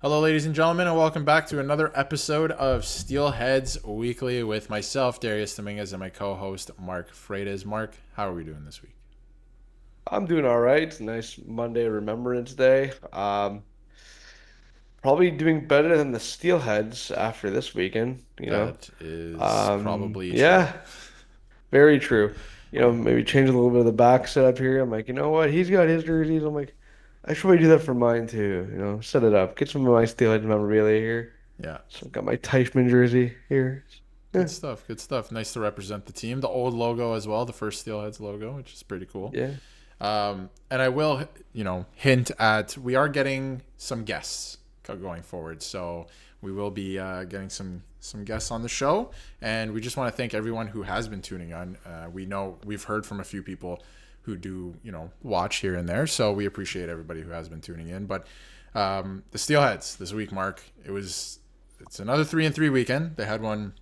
Hello, ladies and gentlemen, and welcome back to another episode of Steelheads Weekly with myself, Darius Domingues, and my co-host, Mark Freitas. Mark, how are we doing this week? I'm doing all right. It's a nice Monday Remembrance Day. Probably doing better than the Steelheads after this weekend, you know. That is probably true. Yeah, very true. Maybe change a little bit of the back setup here. I'm like, you know what? He's got his jerseys. I'm like, I should probably do that for mine too. Set it up. Get some of my Steelheads memorabilia here. Yeah, So I've got my Teichman jersey here. good Yeah, stuff, good stuff. Nice to represent the team. The old logo as well, the first Steelheads logo, which is pretty cool. yeah. And I will, hint at we are getting some guests going forward. So we will be getting some guests on the show, and we just want to thank everyone who has been tuning on. We know we've heard from a few people who do watch here and there, so we appreciate everybody who has been tuning in. But the Steelheads this week, Mark, it's another 3-3 weekend. They had one,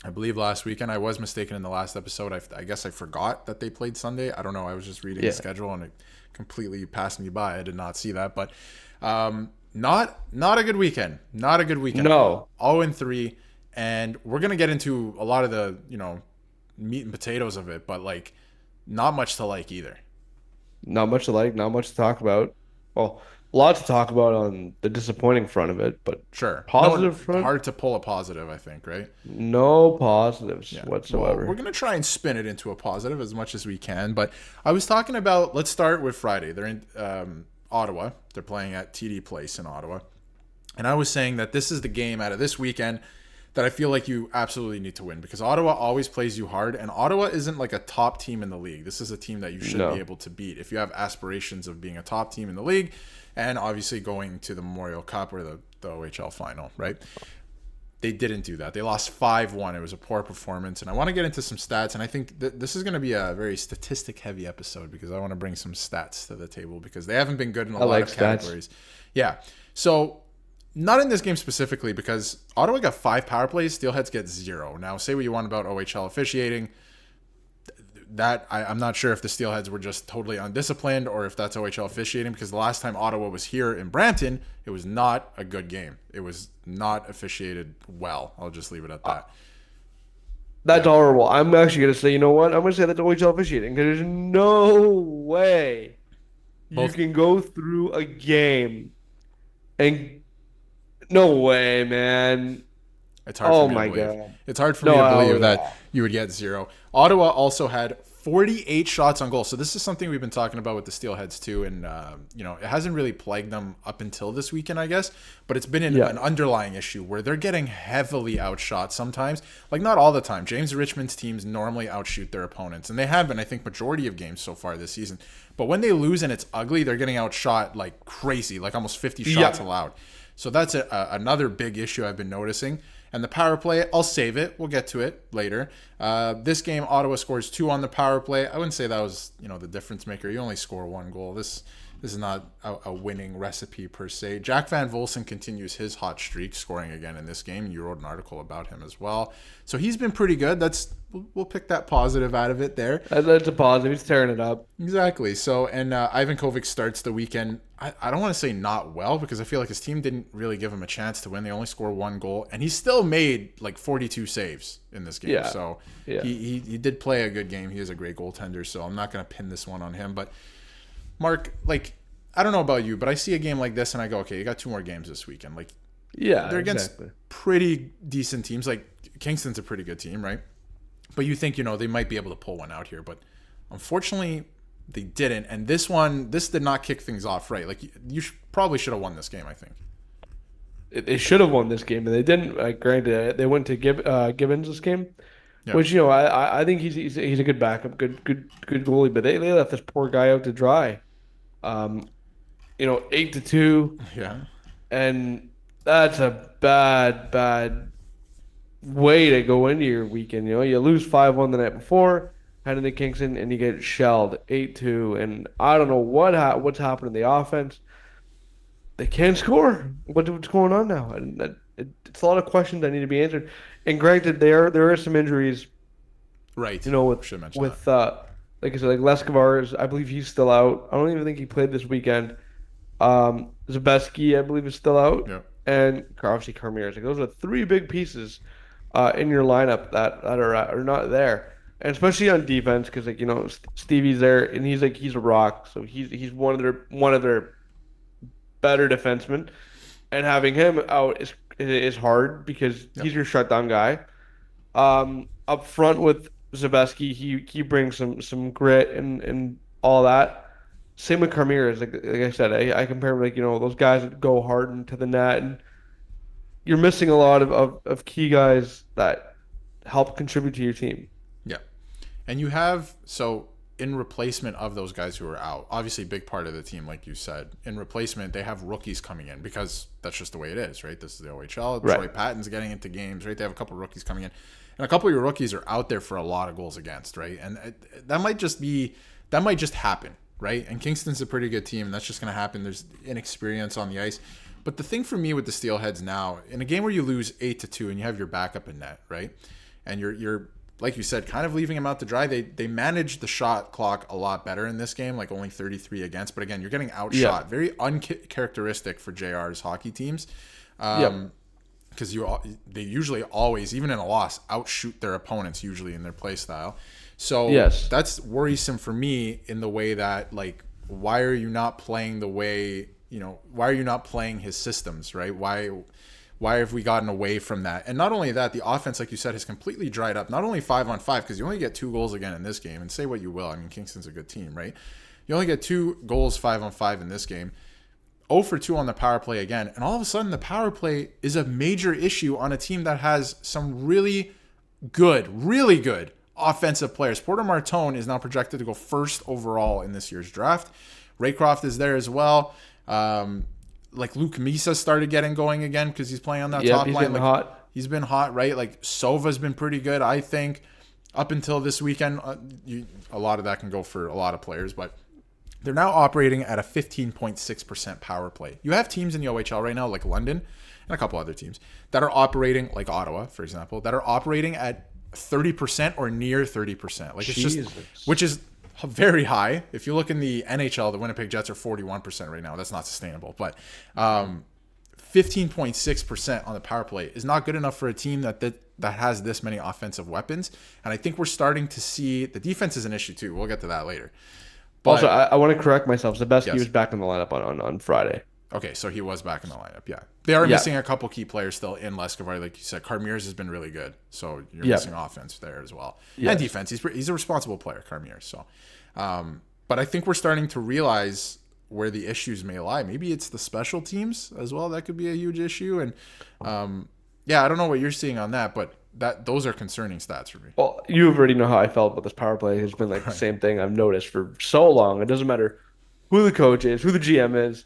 I believe, last weekend. I was mistaken in the last episode. I guess I forgot that they played Sunday. I don't know. I was just reading the Yeah. schedule and it completely passed me by. I did not see that, but not a good weekend. Not a good weekend. No, 0-3, and we're gonna get into a lot of the meat and potatoes of it, but like not much to like either. not much to like, not much to talk about. Well, a lot to talk about on the disappointing front of it, but Sure, no, positive front, hard to pull a positive. I think, right? no positives Yeah. Well, we're whatsoever. gonna try and spin it into a positive as much as we can. But I was talking about. Let's start with Friday. They're in Ottawa. They're playing at TD Place in Ottawa, and I was saying that this is the game out of this weekend that I feel like you absolutely need to win because Ottawa always plays you hard, and Ottawa isn't like a top team in the league. This is a team that you should be No. able to beat if you have aspirations of being a top team in the league, and obviously going to the Memorial Cup or the OHL final, right? They didn't do that. They lost 5-1. It was a poor performance. And I want to get into some stats. And I think this is going to be a very statistic heavy episode because I want to bring some stats to the table because they haven't been good in a I lot like of stats. categories. Yeah. So, not in this game specifically because Ottawa got 5 power plays, Steelheads get 0. Now, say what you want about OHL officiating. I'm not sure if the Steelheads were just totally undisciplined or if that's OHL officiating because the last time Ottawa was here in Brampton, it was not a good game. It was not officiated well. I'll just leave it at Uh, that. That's Yeah. horrible. I'm actually gonna say, you know what? I'm gonna say that's OHL officiating because there's no way you Both can go through a game and no way, man. It's hard for Oh me to my believe. God. It's hard for No, me to oh believe that yeah. you would get 0. Ottawa also had 48 shots on goal. So this is something we've been talking about with the Steelheads too, and it hasn't really plagued them up until this weekend, I guess. But it's been Yeah. an underlying issue where they're getting heavily outshot sometimes. Like not all the time. James Richmond's teams normally outshoot their opponents, and they have been, I think, majority of games so far this season. But when they lose and it's ugly, they're getting outshot like crazy, like almost 50 shots Yeah. allowed. So that's another big issue I've been noticing. And the power play, I'll save it. We'll get to it later. This game, Ottawa scores 2 on the power play. I wouldn't say that was the difference maker. You only score 1 goal. This is not a winning recipe per se. Jack Van Volsen continues his hot streak, scoring again in this game. You wrote an article about him as well. So he's been pretty good. We'll pick that positive out of it there. That's a positive. He's tearing it up. Exactly. So, and Ivan Kovic starts the weekend. I don't want to say not well because I feel like his team didn't really give him a chance to win. They only score 1 goal, and he still made like 42 saves in this game. Yeah. So Yeah. he did play a good game. He is a great goaltender. So I'm not going to pin this one on him. But Mark, like, I don't know about you, but I see a game like this and I go, okay, you got 2 more games this weekend. Like, Yeah, they're against exactly. pretty decent teams. Like Kingston's a pretty good team, right? But you think they might be able to pull one out here, but unfortunately they didn't. And this did not kick things off right. Like probably should have won this game, I think. They should have won this game, and they didn't. Granted, they went to Gibbons this game, Yeah, which I think he's a good backup, good goalie, but they left this poor guy out to dry. 8-2, yeah, and that's a bad way to go into your weekend. You lose 5-1 the night before, head into Kingston, and you get shelled 8-2, and I don't know what's happened in the offense. They can't score. What's going on now? And it's a lot of questions that need to be answered. And granted, there are some injuries. right. With Should mention that. with like I said, like Leskivar I believe he's still out. I don't even think he played this weekend. Zabeski, I believe, is still out. Yeah, and obviously Carmiers. Like those are three big pieces in your lineup that are not there, and especially on defense because like Stevie's there and he's a rock, so he's one of their better defensemen, and having him out is hard because Yep. he's your shutdown guy. Up front with Zabeski, he brings some grit and all that. Same with Carmiers. Like I said, I compare him like those guys that go hard into the net, and you're missing a lot of key guys that help contribute to your team. Yeah. And you have, so in replacement of those guys who are out, obviously big part of the team, like you said, in replacement, they have rookies coming in because that's just the way it is, right? This is the OHL. Right. Troy Patton's getting into games, right? They have a couple rookies coming in. And a couple of your rookies are out there for a lot of goals against, right? And that might just happen, right? And Kingston's a pretty good team, and that's just going to happen. There's inexperience on the ice. But the thing for me with the Steelheads now, in a game where you lose 8-2 and you have your backup in net, right? And you're like you said, kind of leaving him out to dry. They managed the shot clock a lot better in this game, like only 33 against. But again, you're getting outshot. Yeah. Very uncharacteristic for JR's hockey teams. Because they usually always, even in a loss, outshoot their opponents usually in their play style. So yes, that's worrisome for me in the way that, like, why are you not playing the way, why are you not playing his systems, right? Why have we gotten away from that? And not only that, the offense, like you said, has completely dried up. Not only 5-on-5, because you only get 2 goals again in this game. And say what you will, I mean, Kingston's a good team, right? You only get 2 goals 5-on-5 in this game. 0 for 2 on the power play again. And all of a sudden, the power play is a major issue on a team that has some really good offensive players. Porter Martone is now projected to go first overall in this year's draft. Raycroft is there as well. Like Luke Misa started getting going again because he's playing on that top line. Like, hot. He's been hot, right? Like Sova's been pretty good, I think, up until this weekend. A lot of that can go for a lot of players, but they're now operating at a 15.6% power play. You have teams in the OHL right now, like London and a couple other teams, that are operating, like Ottawa, for example, that are operating at 30% or near 30%. Like, it's just, which is very high. If you look in the NHL, the Winnipeg Jets are 41% right now. That's not sustainable. But 15.6% on the power play is not good enough for a team that has this many offensive weapons. And I think we're starting to see the defense is an issue too. We'll get to that later. But, also, I want to correct myself. Zabeski was back in the lineup on Friday. Okay, so he was back in the lineup. Yeah, they are missing a couple key players still in Leskovar. Like you said, Carmiers has been really good, so you're missing offense there as well, and defense. He's a responsible player, Carmiers. So, but I think we're starting to realize where the issues may lie. Maybe it's the special teams as well. That could be a huge issue. And I don't know what you're seeing on that, but those are concerning stats for me. Well, you already know how I felt about this power play. It's been like the same thing I've noticed for so long. It doesn't matter who the coach is, who the GM is.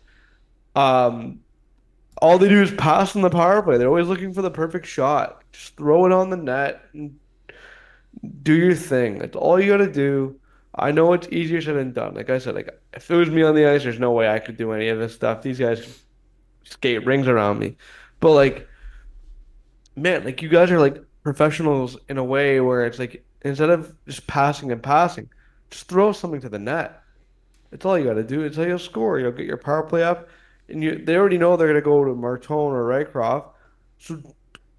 All they do is pass on the power play. They're always looking for the perfect shot. Just throw it on the net and do your thing. That's all you got to do. I know it's easier said than done. Like I said, like if it was me on the ice, there's no way I could do any of this stuff. These guys skate rings around me. But like, man, like you guys are like professionals in a way where it's like instead of just passing and passing, just throw something to the net. That's all you got to do. It's how you'll score. You'll get your power play up, and they already know they're going to go to Martone or Rycroft. So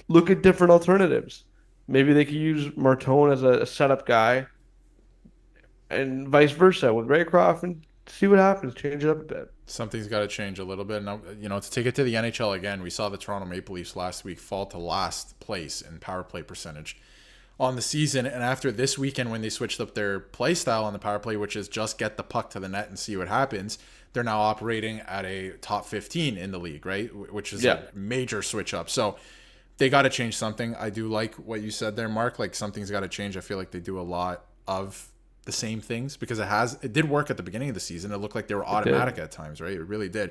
look at different alternatives. Maybe they could use Martone as a setup guy, and vice versa with Rycroft, and see what happens. Change it up a bit. Something's got to change a little bit. Now, to take it to the NHL again, we saw the Toronto Maple Leafs last week fall to last place in power play percentage on the season. And after this weekend, when they switched up their play style on the power play, which is just get the puck to the net and see what happens, they're now operating at a top 15 in the league, right? Which is a major switch up. So they got to change something. I do like what you said there, Mark. Like, something's got to change. I feel like they do a lot of the same things because it did work at the beginning of the season. It looked like they were automatic at times, right? It really did.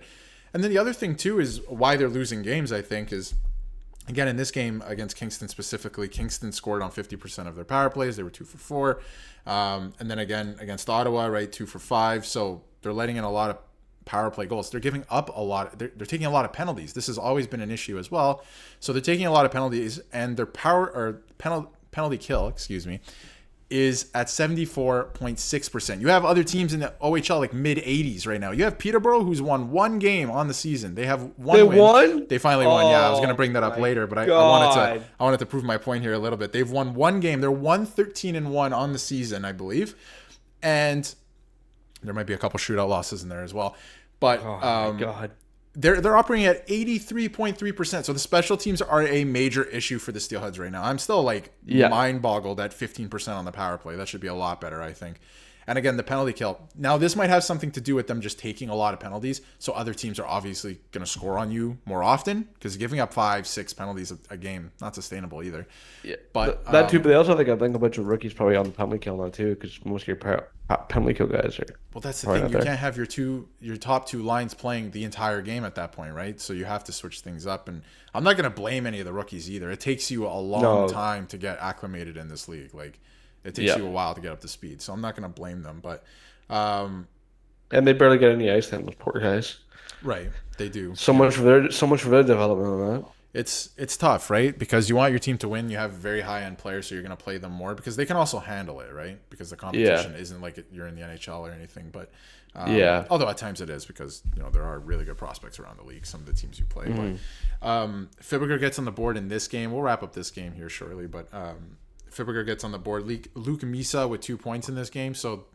And then the other thing too is why they're losing games, I think, is again, in this game against Kingston specifically, Kingston scored on 50% of their power plays. They were 2 for 4. And then again against Ottawa, right, 2 for 5. So they're letting in a lot of power play goals. They're giving up a lot. They're taking a lot of penalties. This has always been an issue as well. So they're taking a lot of penalties, and their penalty kill, is at 74.6%. You have other teams in the OHL like mid-80s right now. You have Peterborough, who's won one game on the season. They have one They win. won? They finally won. Yeah, I was Oh, going to bring that up my later, but I God. wanted to prove my point here a little bit. They've won one game. They're 1-13-1 on the season, I believe. And there might be a couple shootout losses in there as well. But Oh, my God. they're operating at 83.3%. So the special teams are a major issue for the Steelheads right now. I'm still like mind boggled at 15% on the power play. That should be a lot better, I think. And again, the penalty kill. Now, this might have something to do with them just taking a lot of penalties. So other teams are obviously going to score on you more often, because giving up 5-6 penalties a game, not sustainable either. Yeah, But that too. But they also think a bunch of rookies probably on the penalty kill now too, because most of your penalty kill guys are. Well, that's the thing. You can't have your top two lines playing the entire game at that point, right? So you have to switch things up. And I'm not going to blame any of the rookies either. It takes you a long time to get acclimated in this league. Like, it takes you a while to get up to speed. So I'm not going to blame them. But and they barely get any ice time, those poor guys. Right, they do. So much for their development on that. It's tough, right? Because you want your team to win. You have very high end players, so you're going to play them more because they can also handle it, right? Because the competition isn't like you're in the NHL or anything. But although at times it is, because there are really good prospects around the league. Some of the teams you play, but Fibberger gets on the board in this game. We'll wrap up this game here shortly, but Fibberger gets on the board. Luke Misa with 2 points in this game, so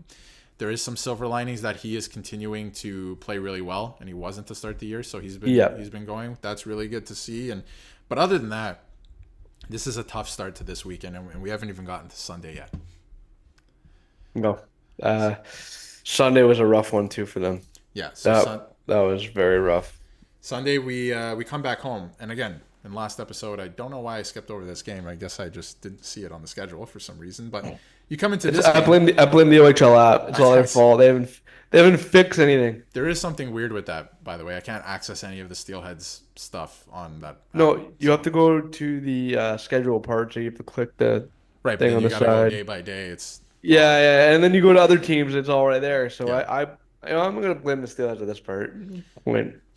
there is some silver linings that he is continuing to play really well, and he wasn't to start the year, so he's been going. That's really good to see. But other than that, this is a tough start to this weekend, and we haven't even gotten to Sunday yet. No, Sunday was a rough one too for them. Yeah, so that was very rough. Sunday we come back home, and again, in last episode, I don't know why I skipped over this game. I guess I just didn't see it on the schedule for some reason. But you come into this game. I blame the OHL app. It's all their fault. They haven't fixed anything. There is something weird with that, by the way. I can't access any of the Steelheads stuff on that. No, you have to go to the schedule part, so you have to click the thing on the side. Go day by day. It's and then you go to other teams. It's all right there. So I'm gonna blame the Steelheads at this part.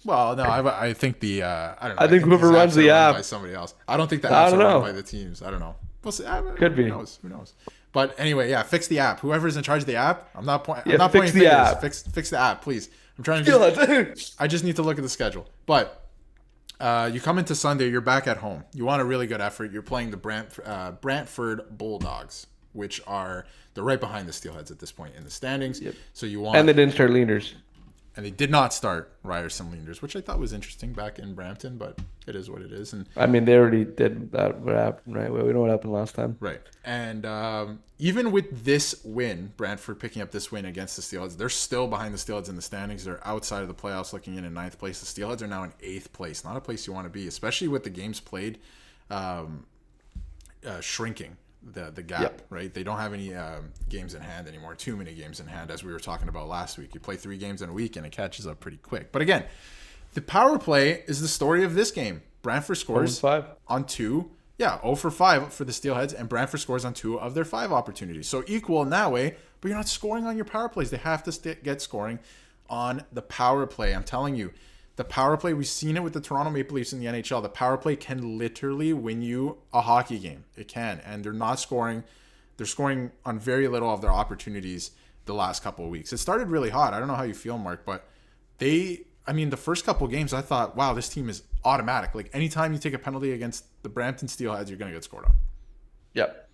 Well, no, I think I don't know. I think whoever runs the app by somebody else. I don't think the apps are run by the teams. I don't know. We'll see. Could be. Who knows? But anyway, fix the app. Whoever's in charge of the app, I'm not pointing fix pointing the fingers. app. Fix the app, please. I'm trying to. I just need to look at the schedule. But you come into Sunday, you're back at home. You want a really good effort. You're playing the Brantford Bulldogs, which they're right behind the Steelheads at this point in the standings. Yep. So you want. And they didn't start Leaners. And they did not start Ryerson Leanders, which I thought was interesting back in Brampton, but it is what it is. And I mean, they already did that. What happened, right? We know what happened last time. Right. And even with this win, Brantford picking up this win against the Steelheads, they're still behind the Steelheads in the standings. They're outside of the playoffs, looking in ninth place. The Steelheads are now in 8th place. Not a place you want to be, especially with the games played shrinking. The gap, right? They don't have any games in hand anymore. Too many games in hand, as we were talking about last week. You play 3 games in a week, and it catches up pretty quick. But again, the power play is the story of this game. Brantford scores on 2. Yeah, 0 for 5 for the Steelheads, and Brantford scores on 2 of their 5 opportunities. So equal in that way, but you're not scoring on your power plays. They have to get scoring on the power play. I'm telling you. The power play, we've seen it with the Toronto Maple Leafs in the NHL. The power play can literally win you a hockey game. It can. And they're not scoring. They're scoring on very little of their opportunities the last couple of weeks. It started really hot. I don't know how you feel, Mark, but the first couple of games, I thought, wow, this team is automatic. Like, anytime you take a penalty against the Brampton Steelheads, you're going to get scored on. Yep.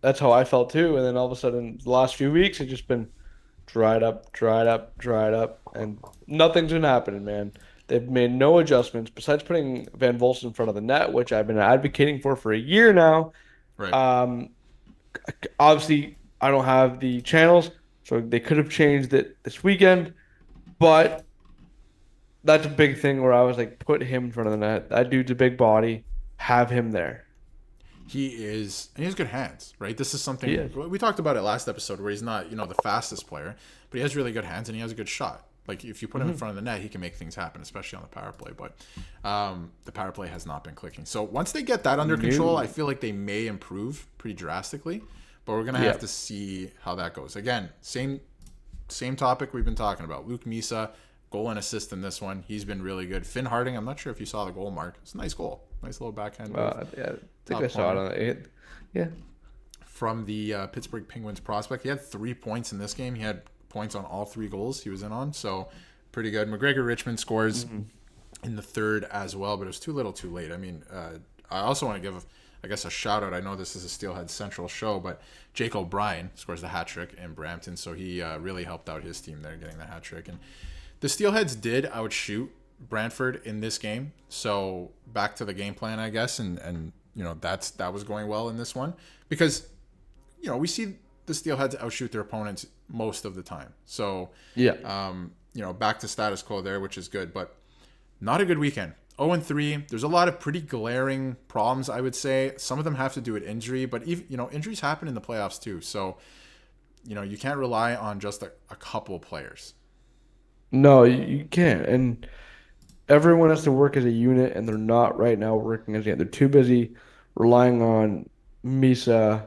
That's how I felt too. And then all of a sudden, the last few weeks, it's just been dried up, and nothing's been happening, man. They've made no adjustments besides putting Van Volst in front of the net, which I've been advocating for a year now. Right. Obviously, I don't have the channels, so they could have changed it this weekend, but that's a big thing where I was like, put him in front of the net. That dude's a big body. Have him there. He has good hands, right? This is something we talked about it last episode, where he's not, the fastest player, but he has really good hands and he has a good shot. Like, if you put him in front of the net, he can make things happen, especially on the power play. But the power play has not been clicking. So once they get that under control, I feel like they may improve pretty drastically. But we're gonna have to see how that goes. Again, same topic we've been talking about. Luke Misa, goal and assist in this one. He's been really good. Finn Harding, I'm not sure if you saw the goal, Mark. It's a nice goal. Nice little backhand move. Yeah, I think I saw it on it. Yeah. from the Pittsburgh Penguins prospect. He had 3 points in this game. He had points on all 3 goals he was in on, so pretty good. McGregor Richmond scores in the third as well, but it was too little too late. I mean, I also want to give, I guess, a shout out. I know this is a Steelhead Central show, but Jake O'Brien scores the hat trick in Brampton, so he really helped out his team there getting the hat trick. And the Steelheads did outshoot Brantford in this game, so back to the game plan, I guess, and that was going well in this one because we see the Steelheads outshoot their opponents most of the time. So Yeah. back to status quo there, which is good, but not a good weekend. 0-3. There's a lot of pretty glaring problems, I would say. Some of them have to do with injury, but even, injuries happen in the playoffs too. So, you can't rely on just a couple players. No, you can't. And everyone has to work as a unit, and they're not right now working as a unit. They're too busy relying on Misa,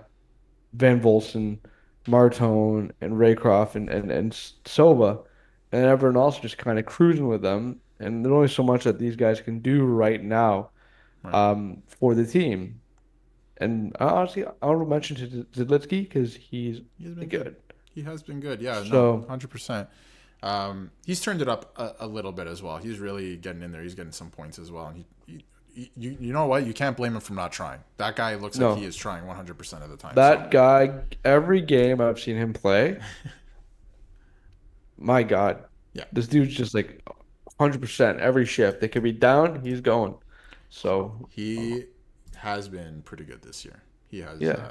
Van Volsen, Martone, and Raycroft and Silva, and everyone else just kind of cruising with them. And there's only so much that these guys can do right now Right. for the team. And honestly, I want to mention to Zidlitsky because he's He has been good. good. He has been good. Yeah, no, So 100%. He's turned it up a little bit as well. He's really getting in there. He's getting some points as well. And you know what? You can't blame him for not trying. That guy looks like no, he is trying 100% of the time. that guy, every game I've seen him play, my God, Yeah, this dude's just like 100% every shift. They could be down, he's going. So, he has been pretty good this year. He has yeah.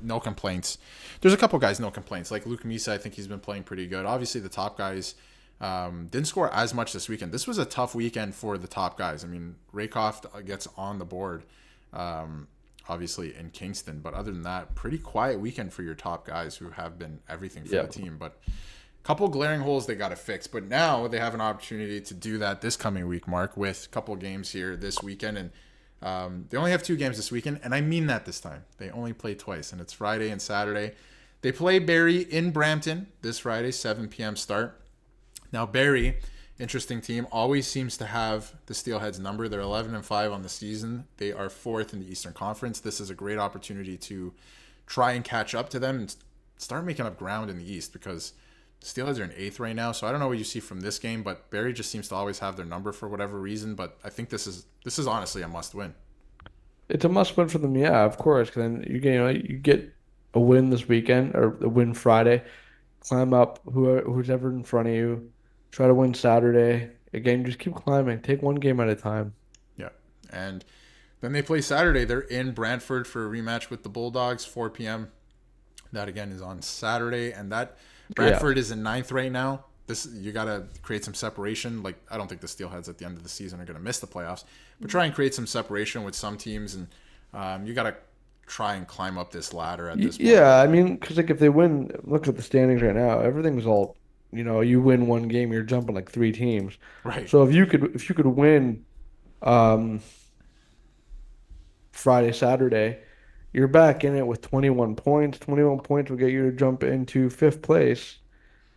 no complaints. There's a couple guys no complaints. Like Luke Misa, I think he's been playing pretty good. Obviously, the top guys didn't score as much this weekend. This was a tough weekend for the top guys. I mean, Raycroft gets on the board, obviously, in Kingston. But other than that, pretty quiet weekend for your top guys who have been everything for Yeah. the team. But a couple glaring holes they got to fix. But now they have an opportunity to do that this coming week, Mark, with a couple games here this weekend. And they only have 2 games this weekend, and I mean that this time. They only play twice, and it's Friday and Saturday. They play Barrie in Brampton this Friday, 7 p.m. start. Now, Barrie, interesting team, always seems to have the Steelheads number. They're 11-5 on the season. They are 4th in the Eastern Conference. This is a great opportunity to try and catch up to them and start making up ground in the East because the Steelheads are in 8th right now. So I don't know what you see from this game, but Barrie just seems to always have their number for whatever reason. But I think this is honestly a must-win. It's a must win for them, yeah, of course. 'Cause then you get a win this weekend or a win Friday, climb up who's ever in front of you, try to win Saturday. Again, just keep climbing. Take one game at a time. Yeah. And then they play Saturday. They're in Brantford for a rematch with the Bulldogs, 4 p.m. That again is on Saturday, and that Yeah. Brantford is in 9th right now. This you got to create some separation. Like I don't think the Steelheads at the end of the season are going to miss the playoffs, but try and create some separation with some teams, and you got to try and climb up this ladder at this point. Yeah, I mean, because like if they win, look at the standings right now. Everything's all, you win one game, you're jumping like 3 teams. Right. So if you could win um Friday, Saturday, you're back in it with 21 points. 21 points will get you to jump into 5th place,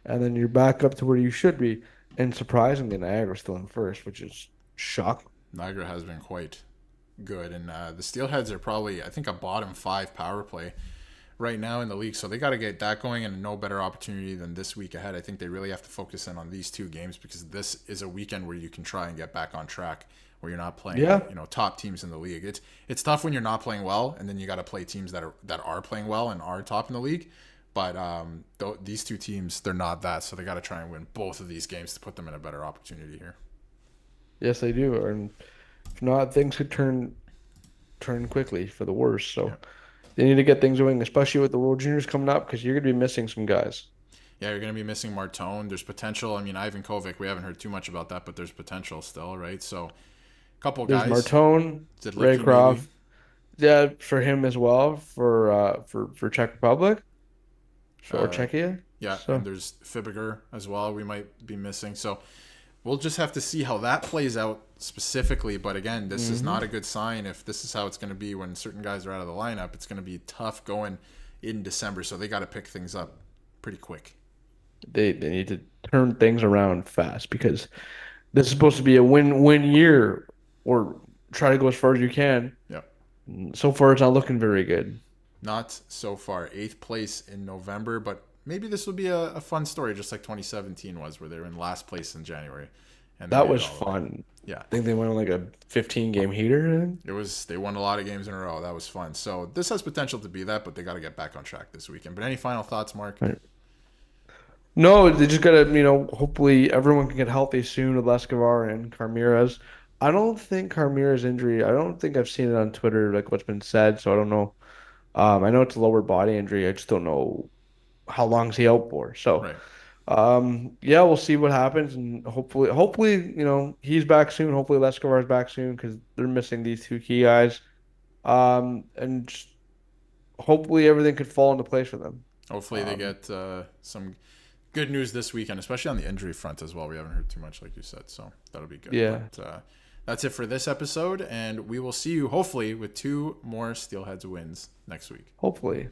and then you're back up to where you should be. And surprisingly, Niagara's still in first, which is shocking. Niagara has been quite good, and the Steelheads are probably I think a bottom 5 power play right now in the league, so they got to get that going, and no better opportunity than this week ahead. I think they really have to focus in on these 2 games because this is a weekend where you can try and get back on track where you're not playing Yeah. top teams in the league. It's tough when you're not playing well, and then you got to play teams that are playing well and are top in the league. But these 2 teams, they're not that, so they got to try and win both of these games to put them in a better opportunity here. Yes, they do. And if not, things could turn quickly for the worse. So Yeah. they need to get things going, especially with the World Juniors coming up, because you're going to be missing some guys. Yeah, you're going to be missing Martone. There's potential. I mean, Ivan Kovic, we haven't heard too much about that, but there's potential still, right? So, a couple There's guys. Martone, Zidlicki, Raycroft. maybe. Yeah, for him as well, for Czech Republic or Uh, Czechia. yeah, and So there's Fibiger as well. We might be missing. So, we'll just have to see how that plays out specifically. But again, this is not a good sign if this is how it's going to be when certain guys are out of the lineup. It's going to be tough going in December. So, they got to pick things up pretty quick. they need to turn things around fast because this is supposed to be a win-win year or try to go as far as you can. Yeah. So far, it's not looking very good. not so far. 8th place in November, but maybe this will be a fun story, just like 2017 was, where they were in last place in January, and they That made it was all the way. fun. Yeah, I think they went on like a 15-game heater. it was. They won a lot of games in a row. That was fun. So this has potential to be that, but they got to get back on track this weekend. But any final thoughts, Mark? Right. No, they just gotta, hopefully everyone can get healthy soon with Escobar and Carmira's. I don't think Carmira's injury, I don't think I've seen it on Twitter, like what's been said, so I don't know. I know it's a lower body injury. I just don't know how long is he out for. So, Right. yeah, we'll see what happens, and hopefully, he's back soon. Hopefully, Escobar's back soon because they're missing these two key guys. And just hopefully everything could fall into place for them. Hopefully they Um, get some good news this weekend, especially on the injury front as well. We haven't heard too much, like you said, so that'll be good. yeah, But that's it for this episode, and we will see you hopefully with 2 more Steelheads wins next week. hopefully.